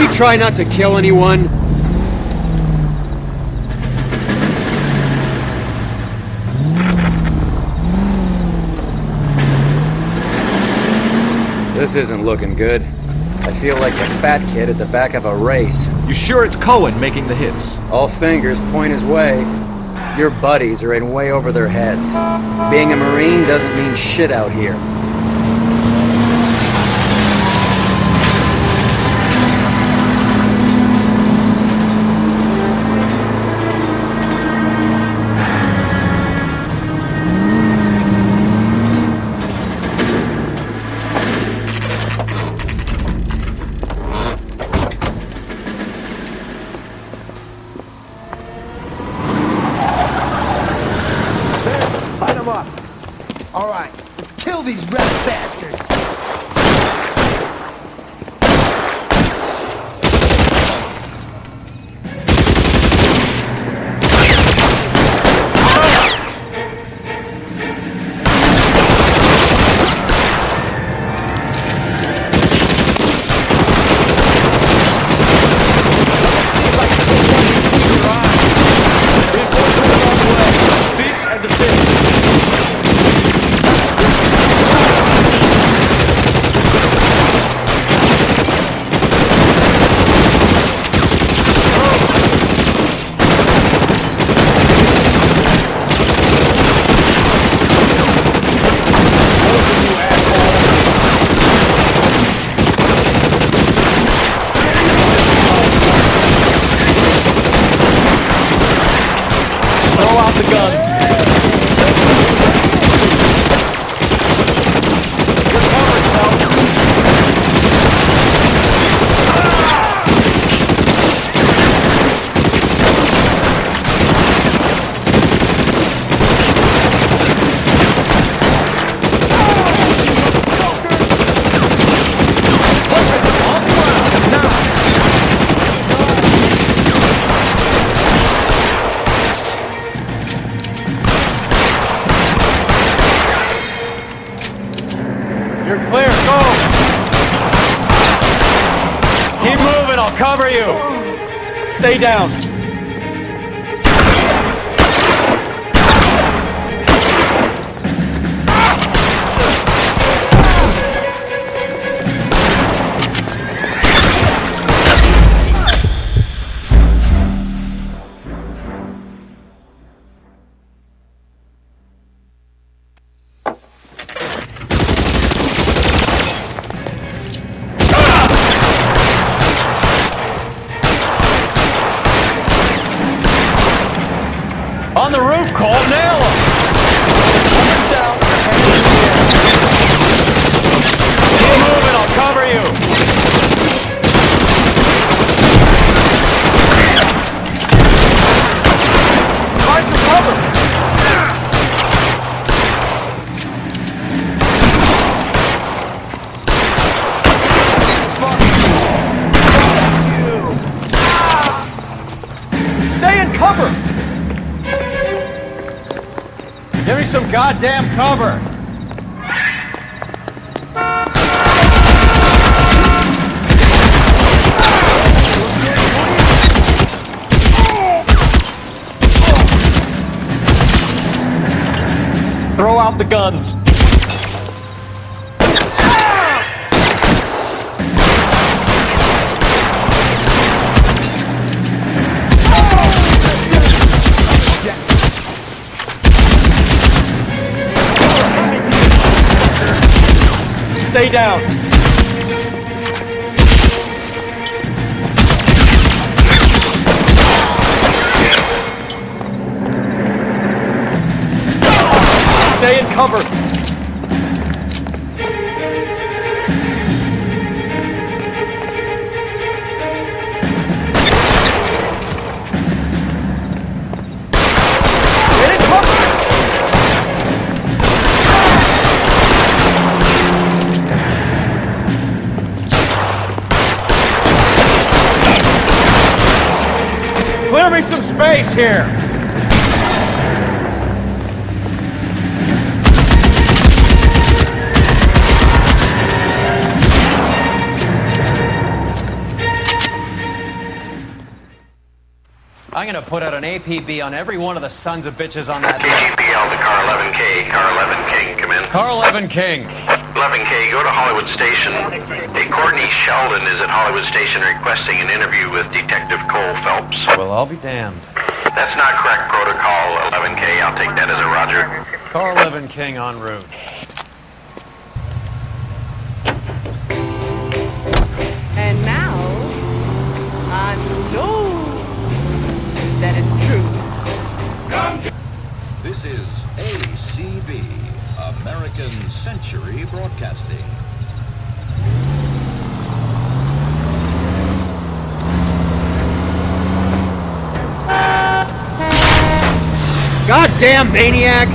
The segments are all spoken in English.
you try not to kill anyone? This isn't looking good. I feel like the fat kid at the back of a race. You sure it's Cohen making the hits? All fingers point his way. Your buddies are in way over their heads. Being a Marine doesn't mean shit out here. All right, let's kill these rat bastards. Seats at the six. Throw out the guns. You're clear, go! Keep moving, I'll cover you! Stay down. On the roof, Cole, nail him! Hands down. Keep moving, I'll cover you! Find some cover! Stay in cover! Give me some goddamn cover! Throw out the guns! Stay down. Stay in cover. Get in cover. Clear me some space here! I'm gonna put out an APB on every one of the sons of bitches on that TPL to car 11K. Car 11 King, come in. Car 11 King. 11K, go to Hollywood Station. Hey, Courtney Sheldon is at Hollywood Station requesting an interview with Detective Cole Phelps. Well, I'll be damned. That's not correct protocol, 11K. I'll take that as a roger. Car 11 King en route. And now, I know that it's true. This is ACB, American Century Broadcasting. Goddamn maniac!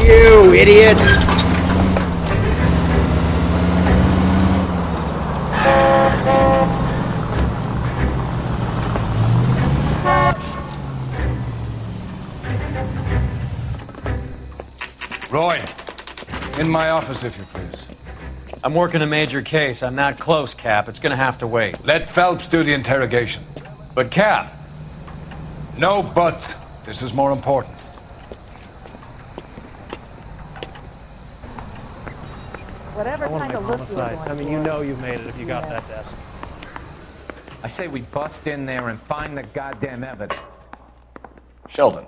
You idiot! Roy, in my office, if you please. I'm working a major case. I'm not close, Cap. It's gonna have to wait. Let Phelps do the interrogation. But, Cap, No buts. This is more important. Whatever kind of look you want. I mean, you know you made it if you got that desk. I say we bust in there and find the goddamn evidence. Sheldon,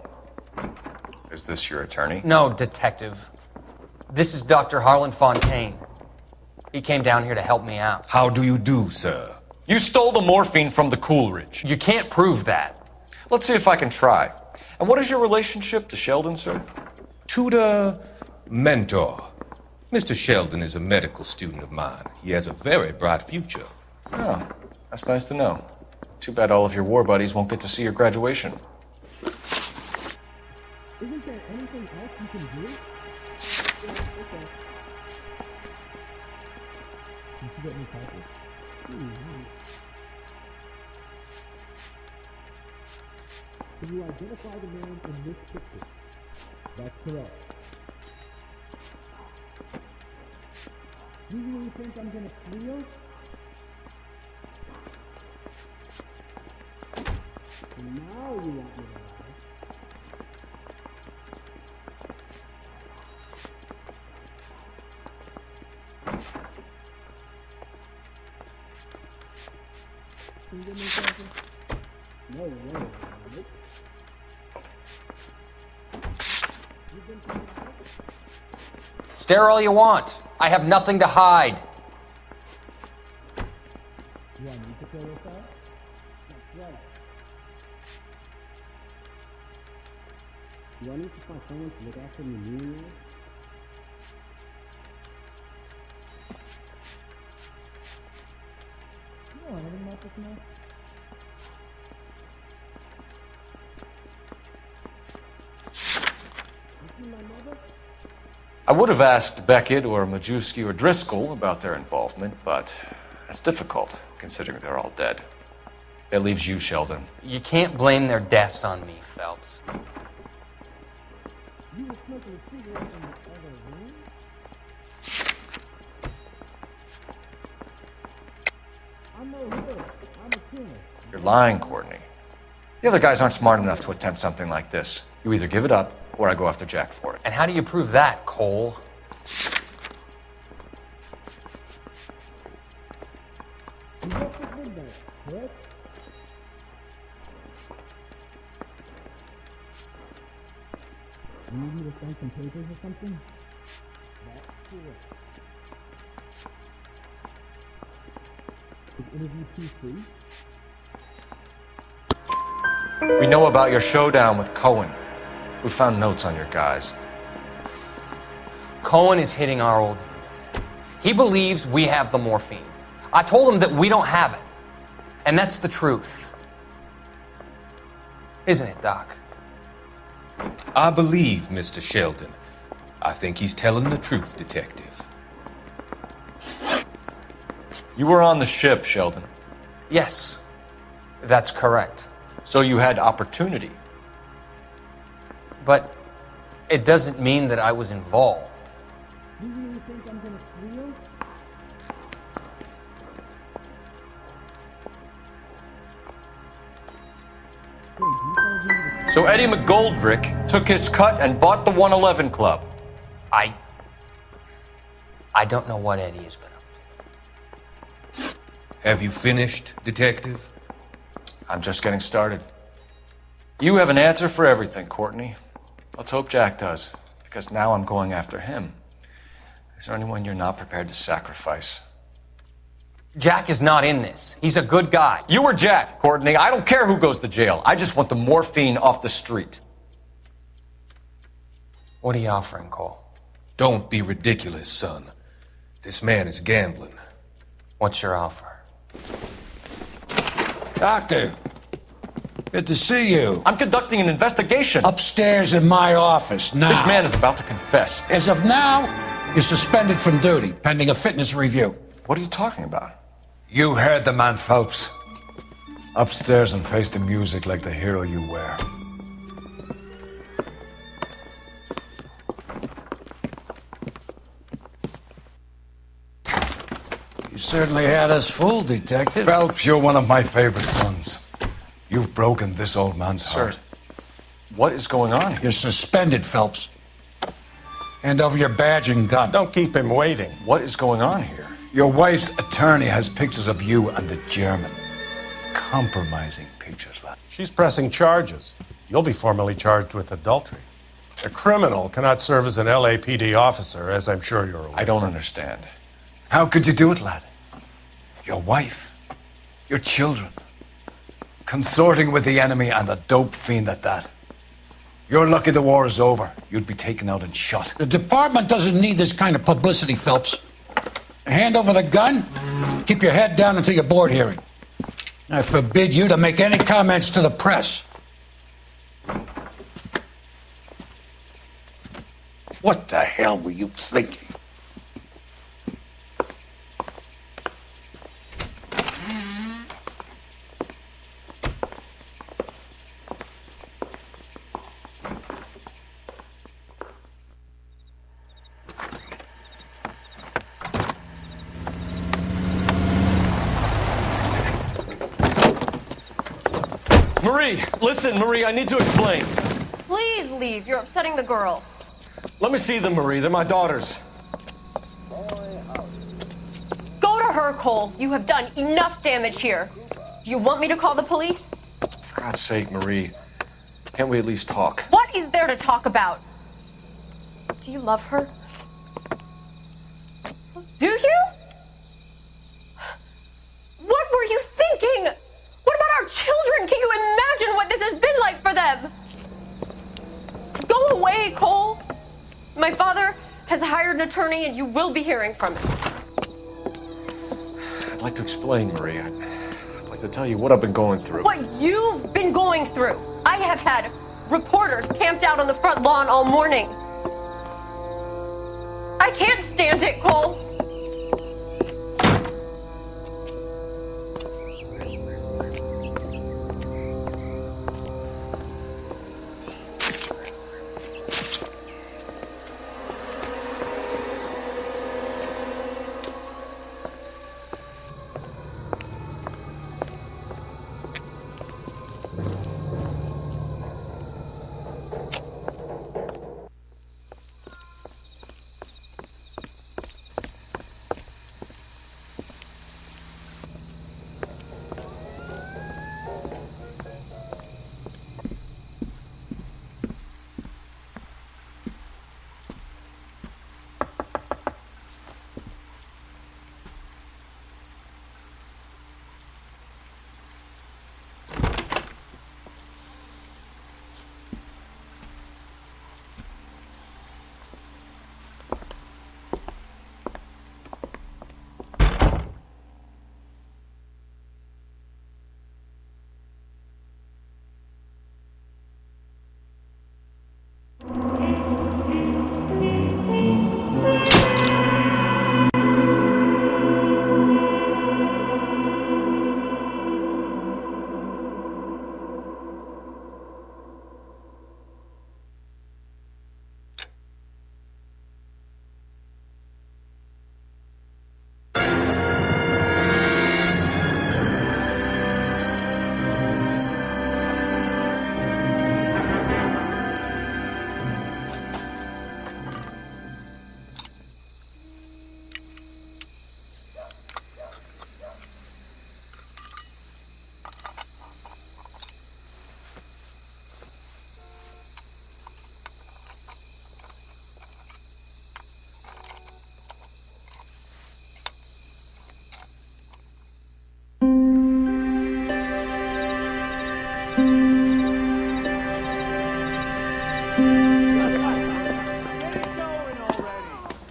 is this your attorney? No, detective. This is Dr. Harlan Fontaine. He came down here to help me out. How do you do, sir? You stole the morphine from the Coolidge. You can't prove that. Let's see if I can try. And what is your relationship to Sheldon, sir? Tutor, mentor. Mr. Sheldon is a medical student of mine. He has a very bright future. Oh, that's nice to know. Too bad all of your war buddies won't get to see your graduation. Isn't there anything else you can do? Did you get me coffee? Can you identify the man in this picture? That's correct. You really think I'm gonna steal? And now you want me to lie. Can you get me something? No way, right? Stare all you want. I have nothing to hide. You want me to kill yourself? That's right. Do I need to find someone to look after me now? No, I didn't want this now. You see my mother? I would have asked Beckett or Majewski or Driscoll about their involvement, but that's difficult, considering they're all dead. That leaves you, Sheldon. You can't blame their deaths on me, Phelps. You were smoking a cigarette in the other room? I'm no hood. I'm a killer. You're lying, Courtney. The other guys aren't smart enough to attempt something like this. You either give it up, or I go after Jack for it. And how do you prove that, Cole? You left at midnight, correct? You need me to sign some papers or something? That's correct. Is interview fee free? We know about your showdown with Cohen. We found notes on your guys. Cohen is hitting our old dude. He believes we have the morphine. I told him that we don't have it. And that's the truth. Isn't it, Doc? I believe Mr. Sheldon. I think he's telling the truth, Detective. You were on the ship, Sheldon. Yes, that's correct. So you had opportunity. But it doesn't mean that I was involved. You really think I'm gonna squeal? So Eddie McGoldrick took his cut and bought the 111 Club. I don't know what Eddie has been up to. Have you finished, Detective? I'm just getting started. You have an answer for everything, Courtney. Let's hope Jack does, because now I'm going after him. Is there anyone you're not prepared to sacrifice? Jack is not in this. He's a good guy. You or Jack, Courtney. I don't care who goes to jail. I just want the morphine off the street. What are you offering, Cole? Don't be ridiculous, son. This man is gambling. What's your offer? Doctor, good to see you. I'm conducting an investigation. Upstairs in my office now. This man is about to confess. As of now, you're suspended from duty, pending a fitness review. What are you talking about? You heard the man, Phelps. Upstairs and face the music like the hero you were. You certainly had us fooled, Detective. Phelps, you're one of my favorite sons. You've broken this old man's heart. What is going on here? You're suspended, Phelps. Hand over your badge and gun. Don't keep him waiting. What is going on here? Your wife's attorney has pictures of you and the German. Compromising pictures, lad. She's pressing charges. You'll be formally charged with adultery. A criminal cannot serve as an LAPD officer, as I'm sure you're aware. I don't understand. How could you do it, lad? Your wife, your children, consorting with the enemy and a dope fiend at that. You're lucky the war is over. You'd be taken out and shot. The department doesn't need this kind of publicity, Phelps. Hand over the gun, keep your head down until your board hearing. I forbid you to make any comments to the press. What the hell were you thinking? Marie, listen, Marie, I need to explain. Please leave. You're upsetting the girls. Let me see them, Marie. They're my daughters. Go to her, Cole. You have done enough damage here. Do you want me to call the police? For God's sake, Marie. Can't we at least talk? What is there to talk about? Do you love her? Do you? What were you thinking? What about our children? Can you imagine what this has been like for them? Go away, Cole. My father has hired an attorney and you will be hearing from him. I'd like to explain, Marie. I'd like to tell you what I've been going through. What you've been going through. I have had reporters camped out on the front lawn all morning. I can't stand it, Cole.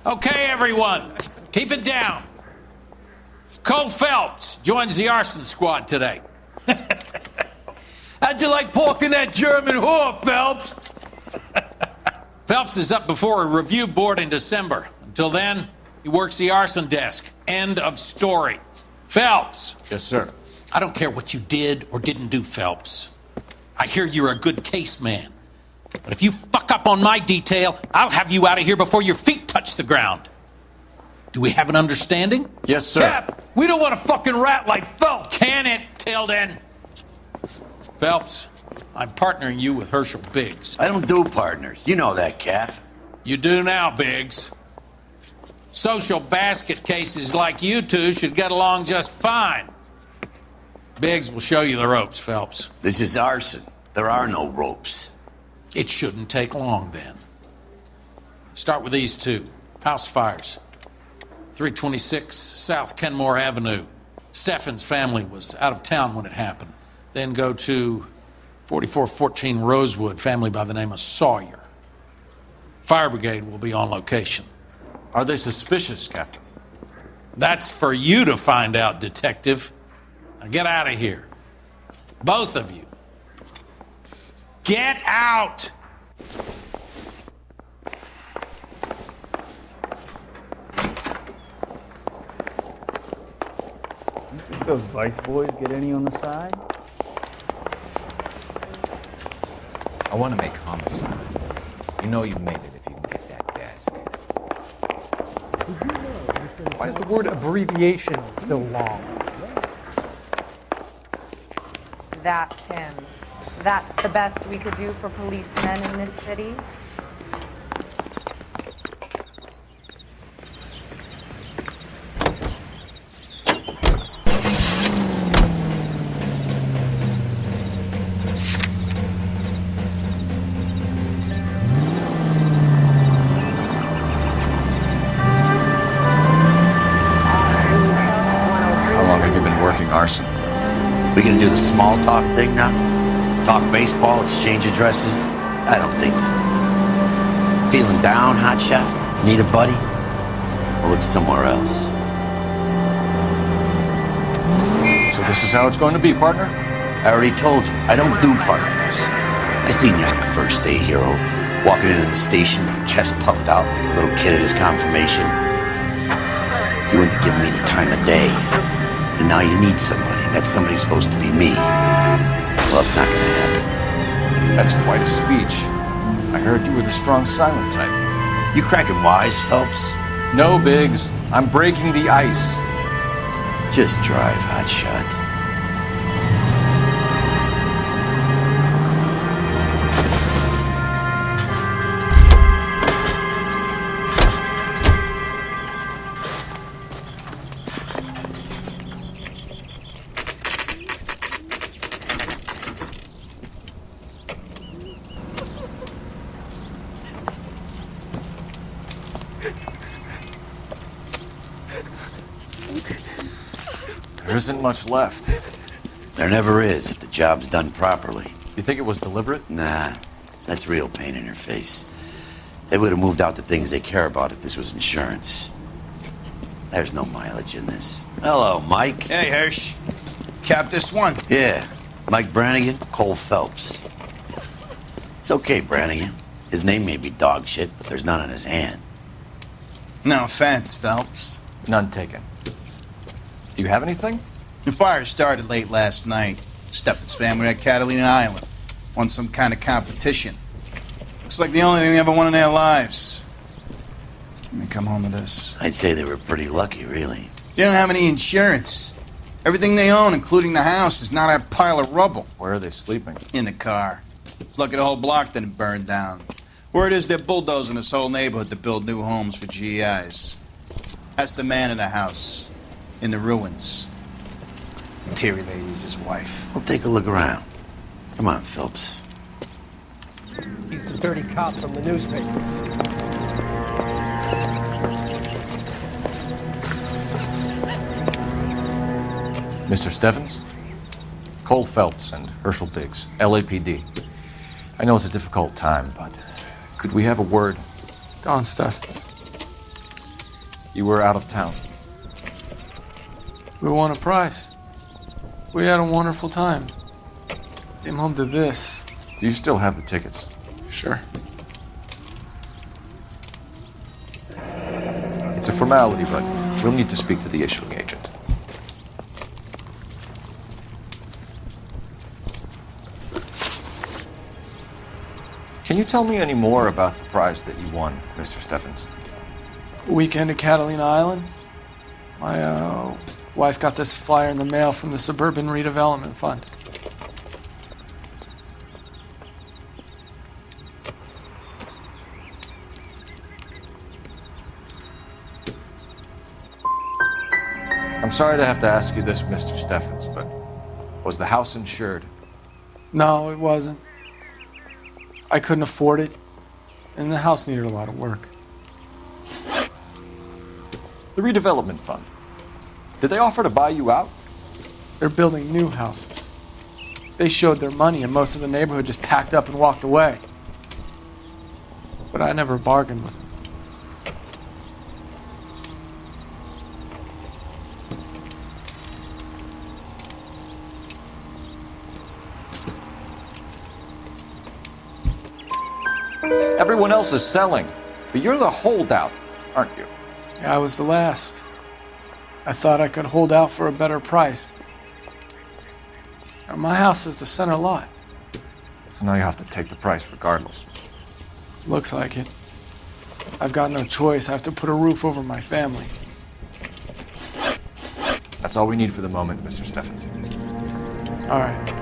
Okay, everyone, keep it down. Cole Phelps joins the arson squad today. How'd you like porking that German whore, Phelps? Phelps is up before a review board in December. Until then, he works the arson desk. End of story. Phelps. Yes, sir. I don't care what you did or didn't do, Phelps. I hear you're a good case man. But if you fuck up on my detail, I'll have you out of here before your feet touch the ground. Do we have an understanding? Yes, sir. Cap, we don't want a fucking rat like Phelps. Can it, Tilden? Phelps, I'm partnering you with Herschel Biggs. I don't do partners. You know that, Cap. You do now, Biggs. Social basket cases like you two should get along just fine. Biggs will show you the ropes, Phelps. This is arson. There are no ropes. It shouldn't take long, then. Start with these two. House fires. 326 South Kenmore Avenue. Steffen's family was out of town when it happened. Then go to 4414 Rosewood, family by the name of Sawyer. Fire brigade will be on location. Are they suspicious, Captain? That's for you to find out, Detective. Now get out of here. Both of you. Get out! You think those Vice boys get any on the side? I want to make homicide. You know you've made it if you can get that desk. Why is the word abbreviation so long? That's him. That's the best we could do for policemen in this city. How long have you been working arson? We gonna do the small talk thing now? Talk baseball, exchange addresses? I don't think so. Feeling down, hotshot? Need a buddy? We'll look somewhere else. So this is how it's going to be, partner? I already told you, I don't do partners. I seen you on your first day, hero. Walking into the station, chest puffed out like a little kid at his confirmation. You wouldn't give me the time of day. And now you need somebody. That somebody's supposed to be me. Well, it's not gonna happen. That's quite a speech. I heard you were the strong silent type. You cracking wise, Phelps? No, Biggs. I'm breaking the ice. Just drive, hotshot. There isn't much left. There never is if the job's done properly. You think it was deliberate? Nah, that's real pain in your face. They would have moved out the things they care about if this was insurance. There's no mileage in this. Hello, Mike. Hey, Hirsch. Cap this one. Yeah, Mike Brannigan, Cole Phelps. It's okay, Brannigan. His name may be dog shit, but there's none on his hand. No offense, Phelps. None taken. Do you have anything? The fire started late last night. Steffen's family at Catalina Island. Won some kind of competition. Looks like the only thing they ever won in their lives. Let me come home to this. I'd say they were pretty lucky, really. They don't have any insurance. Everything they own, including the house, is not a pile of rubble. Where are they sleeping? In the car. It's lucky the whole block didn't burn down. Word is they're bulldozing this whole neighborhood to build new homes for GIs. That's the man in the house. In the ruins. Terry lady's his wife. We'll take a look around. Come on, Phelps. He's the dirty cop from the newspapers. Mr. Steffens? Cole Phelps and Herschel Biggs, LAPD. I know it's a difficult time, but could we have a word? Don Steffens. You were out of town. We won a prize. We had a wonderful time. Came home to this. Do you still have the tickets? Sure. It's a formality, but we'll need to speak to the issuing agent. Can you tell me any more about the prize that you won, Mr. Steffens? Weekend at Catalina Island. My wife got this flyer in the mail from the Suburban Redevelopment Fund. I'm sorry to have to ask you this, Mr. Steffens, but was the house insured? No, it wasn't. I couldn't afford it, and the house needed a lot of work. The redevelopment fund. Did they offer to buy you out? They're building new houses. They showed their money, and most of the neighborhood just packed up and walked away. But I never bargained with them. Everyone else is selling, but you're the holdout, aren't you? Yeah, I was the last. I thought I could hold out for a better price. Now, my house is the center lot. So now you have to take the price regardless. Looks like it. I've got no choice. I have to put a roof over my family. That's all we need for the moment, Mr. Steffens. All right.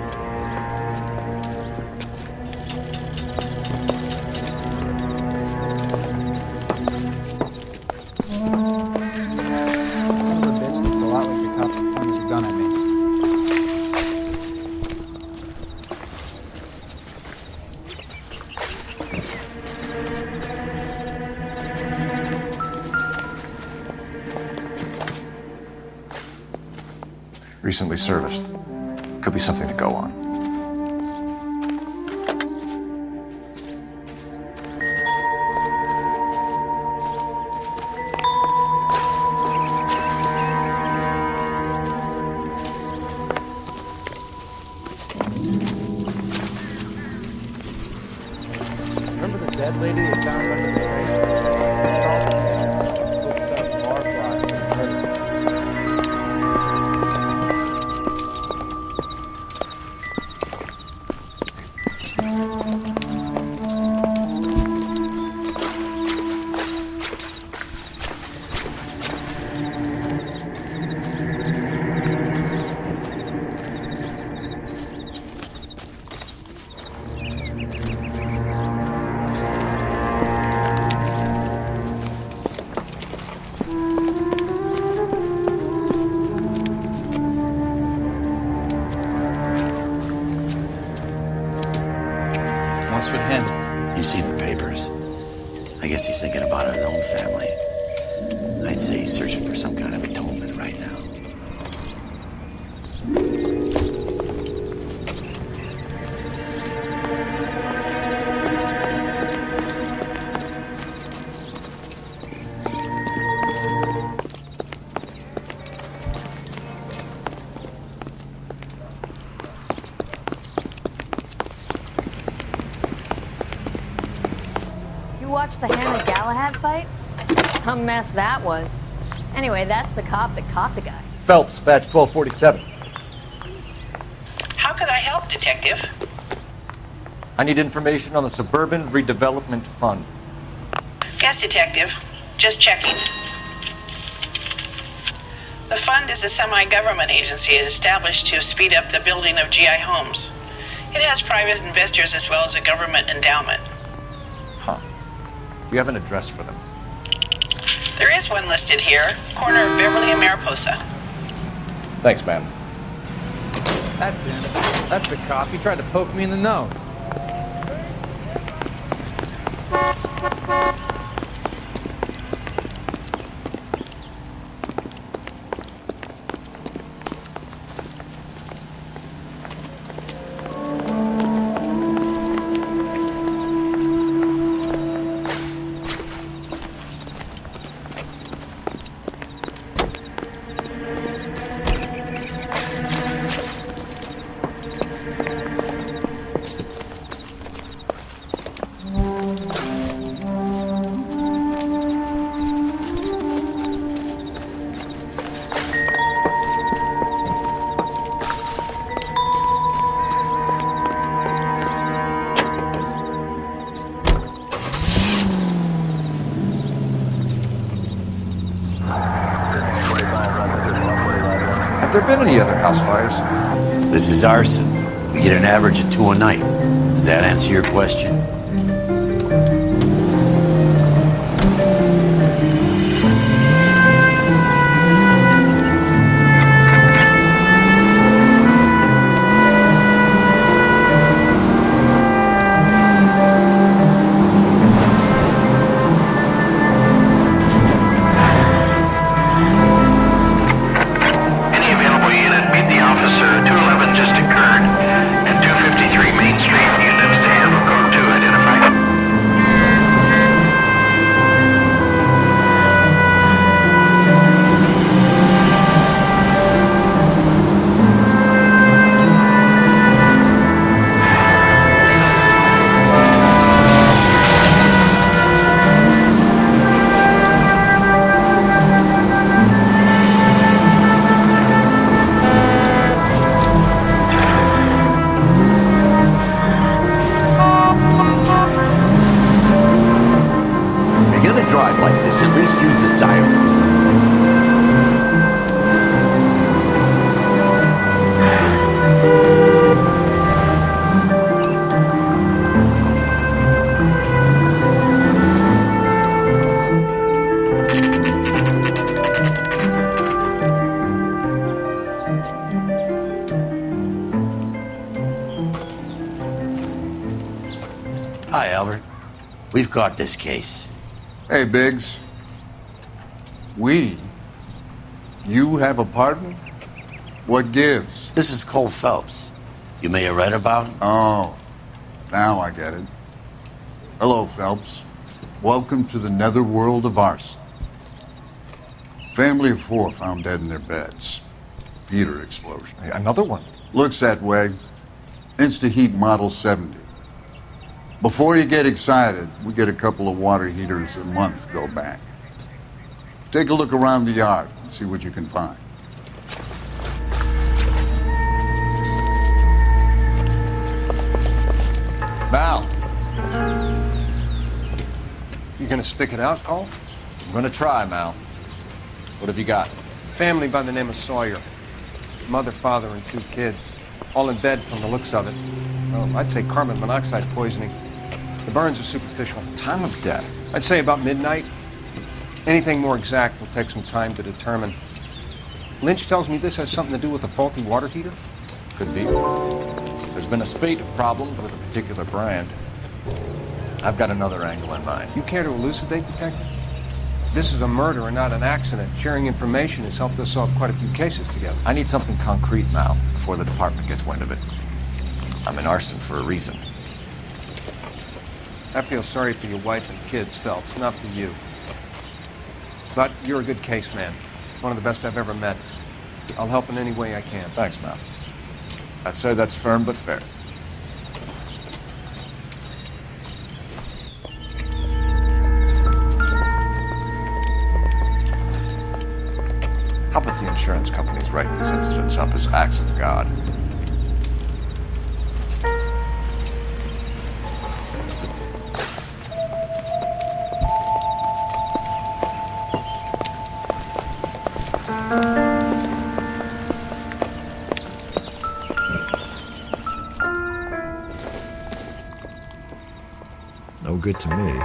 Recently serviced. Could be something to go on. Remember the dead lady they found under the train? Bar block. What's with him? You've seen the papers. I guess he's thinking about his own family. I'd say he's searching for some kind of atonement right now. Watch the Hannah Galahad fight? Some mess that was. Anyway, that's the cop that caught the guy. Phelps, badge 1247. How could I help, Detective? I need information on the Suburban Redevelopment Fund. Yes, Detective. Just checking. The fund is a semi-government agency established to speed up the building of GI homes. It has private investors as well as a government endowment. Huh. You have an address for them. There is one listed here, corner of Beverly and Mariposa. Thanks, ma'am. That's him. That's the cop. He tried to poke me in the nose. there been any other house fires? This is arson. We get an average of 2 a night. Does that answer your question? Drive like this, at least use the siren. Hi, Albert. We've caught this case. Hey, Biggs. You have a partner? What gives? This is Cole Phelps. You may have read about him? Oh, now I get it. Hello, Phelps. Welcome to the netherworld of arson. Family of 4 found dead in their beds. Heater explosion. Hey, another one? Looks that way. Insta-Heat Model 70. Before you get excited, we get a couple of water heaters a month go back. Take a look around the yard and see what you can find. Val. You gonna stick it out, Cole? I'm gonna try, Mal. What have you got? Family by the name of Sawyer. Mother, father, and 2 kids. All in bed from the looks of it. Well, I'd say carbon monoxide poisoning. The burns are superficial. Time of death? I'd say about midnight. Anything more exact will take some time to determine. Lynch tells me this has something to do with a faulty water heater? Could be. There's been a spate of problems with a particular brand. I've got another angle in mind. You care to elucidate, Detective? This is a murder and not an accident. Sharing information has helped us solve quite a few cases together. I need something concrete, Mal, before the department gets wind of it. I'm in arson for a reason. I feel sorry for your wife and kids, Phelps, not for you. But you're a good case man. One of the best I've ever met. I'll help in any way I can. Thanks, Mal. I'd say that's firm but fair. How about the insurance companies writing these incidents up as acts of God? No good to me.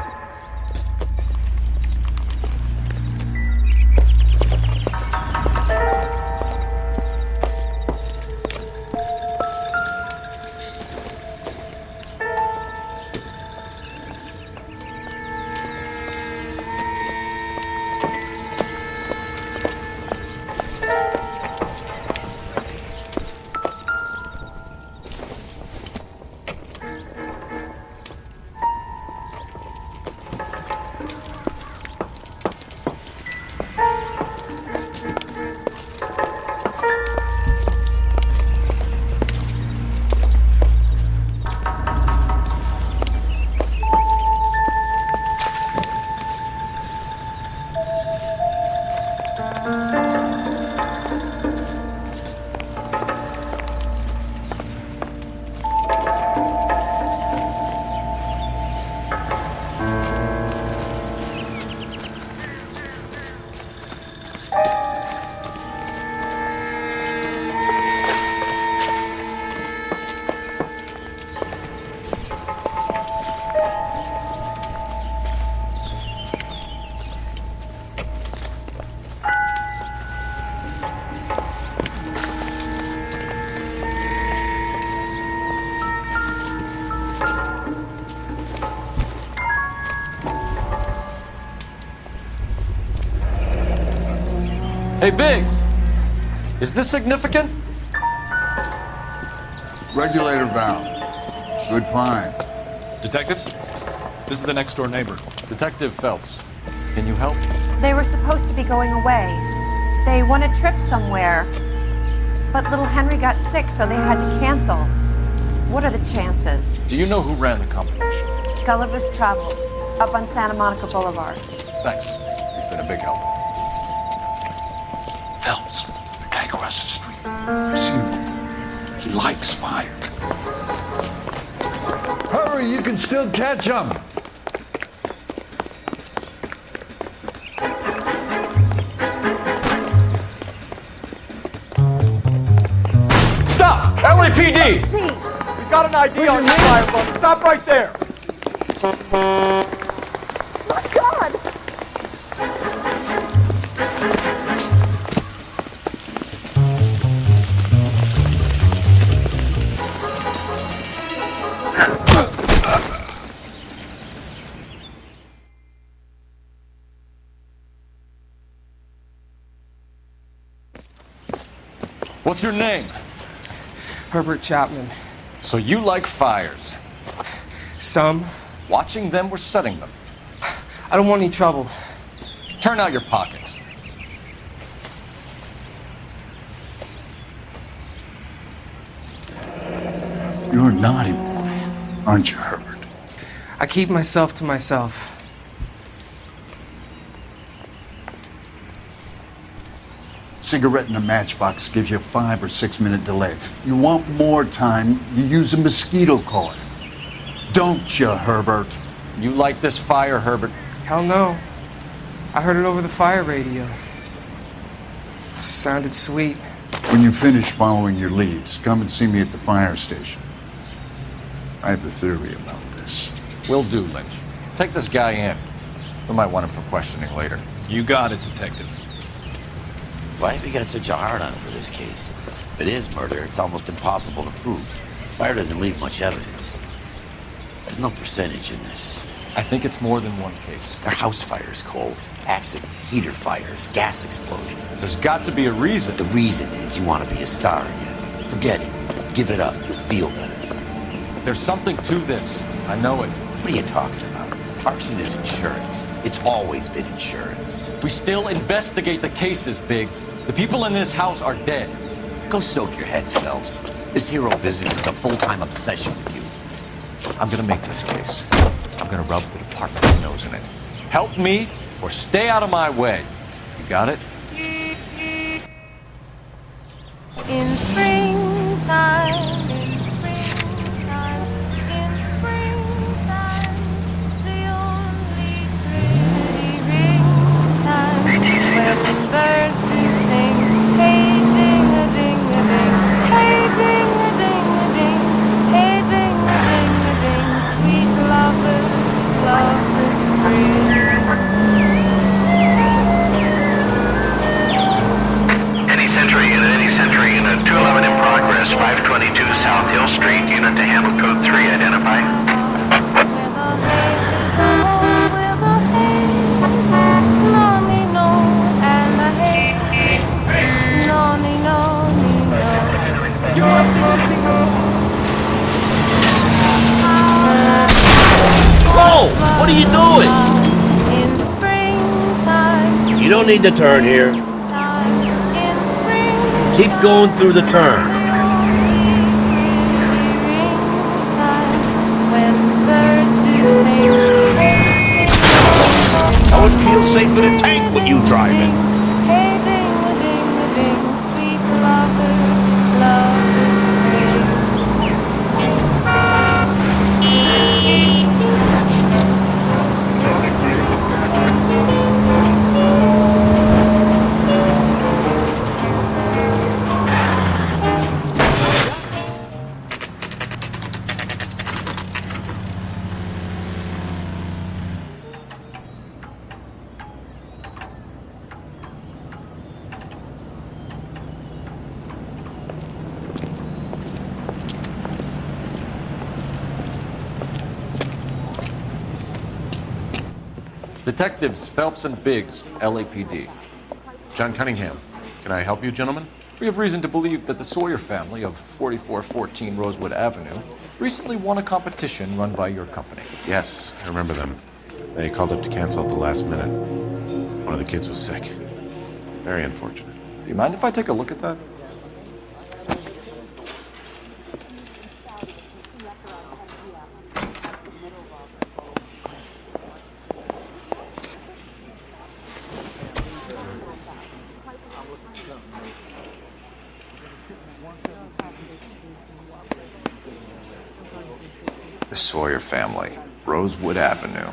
Hey, Biggs! Is this significant? Regulator valve. Good find. Detectives? This is the next door neighbor. Detective Phelps. Can you help? They were supposed to be going away. They won a trip somewhere. But little Henry got sick, so they had to cancel. What are the chances? Do you know who ran the competition? Gulliver's Travel, up on Santa Monica Boulevard. Thanks. You've been a big help. Phelps, the guy across the street. I've seen him before. He likes fire. Hurry, you can still catch him. Stop! LAPD! We've got an ID on your fireboat. Stop right there! My God! What's your name? Herbert Chapman. So you like fires? Some. Watching them or setting them? I don't want any trouble. Turn out your pockets. You're a naughty boy, aren't you, Herbert? I keep myself to myself. Cigarette in a matchbox gives you a 5 or 6 minute delay. You want more time, you use a mosquito coil. Don't you, Herbert? You like this fire, Herbert? Hell no. I heard it over the fire radio. Sounded sweet. When you finish following your leads, come and see me at the fire station. I have a theory about this. Will do, Lynch. Take this guy in. We might want him for questioning later. You got it, Detective. Why have you got such a hard on for this case? If it is murder, it's almost impossible to prove. Fire doesn't leave much evidence. There's no percentage in this. I think it's more than one case. They're house fires, Cole. Accidents, heater fires, gas explosions. There's got to be a reason. The reason is you want to be a star again. Forget it. Give it up. You'll feel better. There's something to this. I know it. What are you talking about? Arson is insurance. It's always been insurance. We still investigate the cases, Biggs. The people in this house are dead. Go soak your head, Phelps. This hero business is a full-time obsession with you. I'm gonna make this case. I'm gonna rub the department's nose in it. Help me or stay out of my way. You got it? In springtime, in springtime, the only pretty ringtime when birds do sing, hey ding-a-ding-a-ding, hey ding-a-ding-a-ding, hey ding-a-ding-a-ding, sweet lovers, love the spring. Any Century Unit 211 in progress, 522 South Hill Street, unit to handle code 3, identify. Whoa! What are you doing? You don't need to turn here. Keep going through the turn. I would feel safe in a tank with you driving. Detectives Phelps and Biggs, LAPD. John Cunningham, Can I help you, gentlemen? We have reason to believe that the Sawyer family of 4414 Rosewood Avenue recently won a competition run by your company. Yes, I remember them. They called up to cancel at the last minute. One of the kids was sick. Very unfortunate. Do you mind if I take a look at that? The Sawyer family, Rosewood Avenue.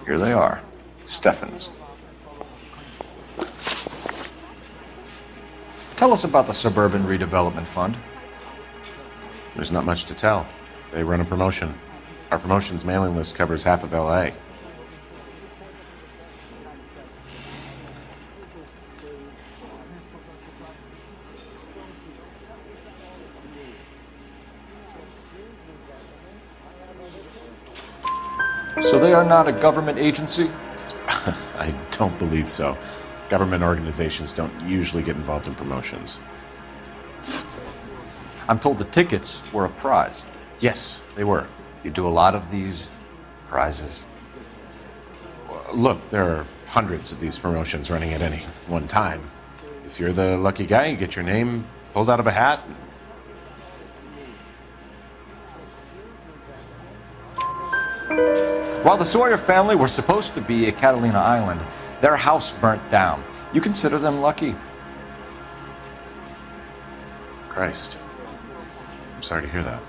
Here they are, Steffens. Tell us about the Suburban Redevelopment Fund. There's not much to tell. They run a promotion. Our promotion's mailing list covers half of LA. So they are not a government agency? I don't believe so. Government organizations don't usually get involved in promotions. I'm told the tickets were a prize. Yes, they were. You do a lot of these prizes? Look, there are hundreds of these promotions running at any one time. If you're the lucky guy, you get your name pulled out of a hat. While the Sawyer family were supposed to be at Catalina Island, their house burnt down. You consider them lucky? Christ. I'm sorry to hear that.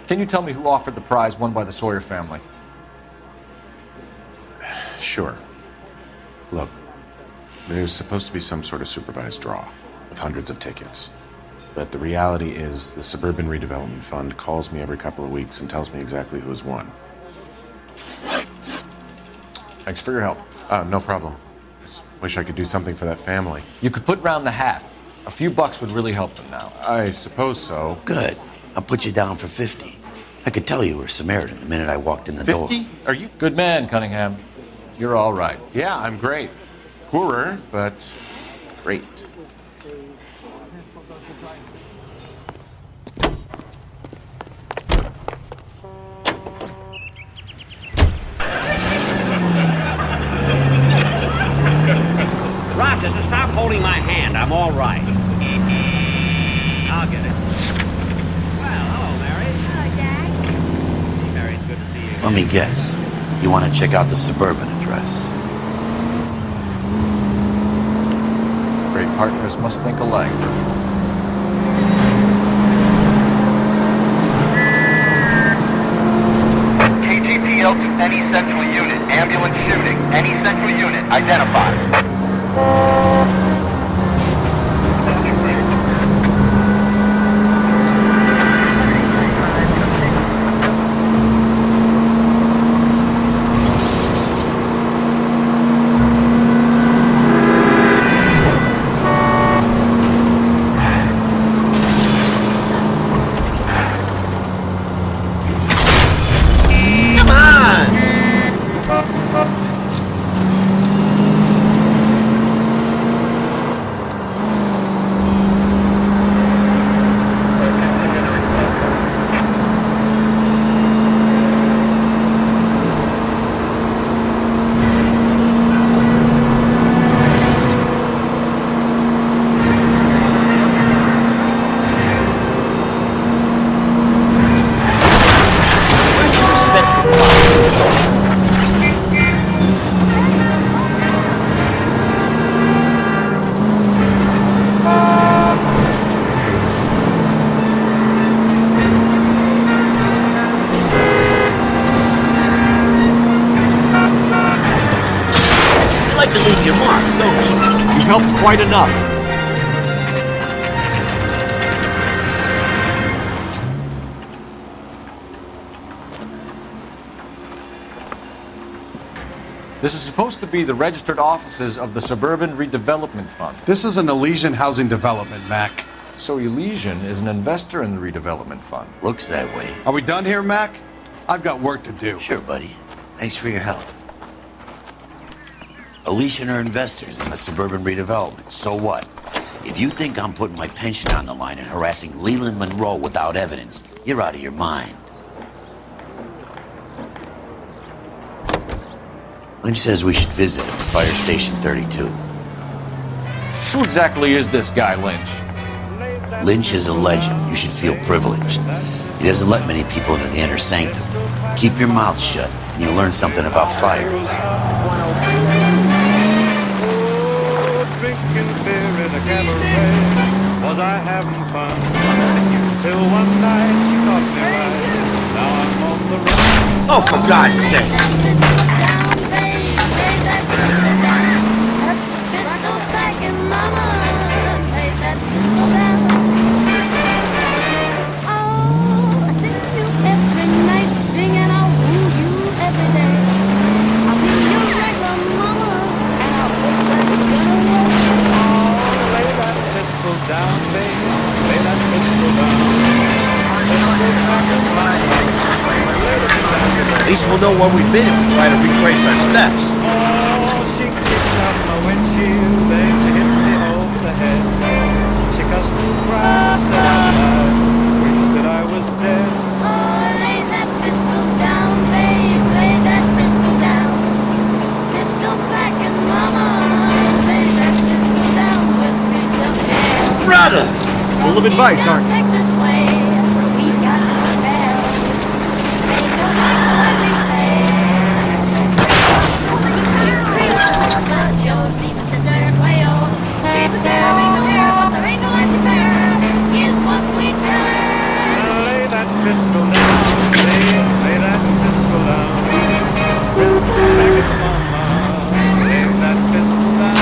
Can you tell me who offered the prize won by the Sawyer family? Sure. Look, there's supposed to be some sort of supervised draw with hundreds of tickets. But the reality is the Suburban Redevelopment Fund calls me every couple of weeks and tells me exactly who has won. Thanks for your help. No problem. Just wish I could do something for that family. You could put round the hat. A few bucks would really help them now. I suppose so. Good. I'll put you down for 50. I could tell you were Samaritan the minute I walked in the 50? door. 50? Are you? Good man, Cunningham. You're all right. Yeah, I'm great. Poorer, but great. Rochester, stop holding my hand. I'm all right. I'll get it. Well, hello, Mary. Hello, Dad. Hey, Mary, it's good to see you. Let me guess. You want to check out the Suburban address? Great partners must think alike. KTPL to any central unit. Ambulance shooting. Any central unit. Identified. helped quite enough. This is supposed to be the registered offices of the Suburban Redevelopment Fund. This is an Elysian housing development, Mac. So Elysian is an investor in the redevelopment fund. Looks that way. Are we done here, Mac? I've got work to do. Sure, buddy. Thanks for your help. Elysian are investors in the Suburban Redevelopment. So what? If you think I'm putting my pension on the line and harassing Leland Monroe without evidence, you're out of your mind. Lynch says we should visit him at Fire Station 32. Who exactly is this guy, Lynch? Lynch is a legend. You should feel privileged. He doesn't let many people into the inner sanctum. Keep your mouth shut, and you'll learn something about fires. Drinking beer in a cabaret. Was I having fun? Till one night she caught me right. Now I'm on the run. Oh, for God's sakes! At least we'll know where we've been if we try to retrace our steps. She kicked out my windshield, then she hit me over the head. She cussed and cried, said out loud, wished that I was dead. Oh, lay that pistol down, babe, lay that pistol down. Pistol back and mama, lay that pistol down with me till hell. Brother! Full of advice, aren't you? Texas way, we got the spell. They don't like what we say. Josie, my sister, Cleo. She's a terror, ain't no hair, but there ain't no icy fair. Is what we tell her. Lay that pistol down, lay that pistol down. Back at mama, lay that pistol down.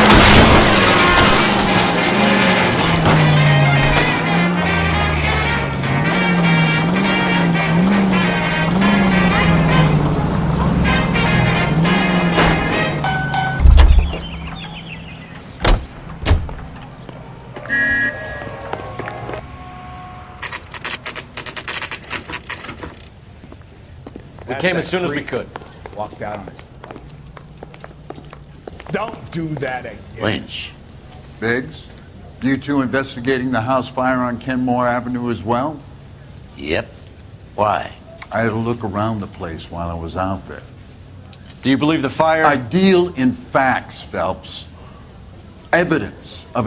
We came as soon as we could. Walked out on it. Don't do that again. Lynch. Biggs, you two investigating the house fire on Kenmore Avenue as well? Yep. Why? I had a look around the place while I was out there. Do you believe the fire? I deal in facts, Phelps. Evidence of an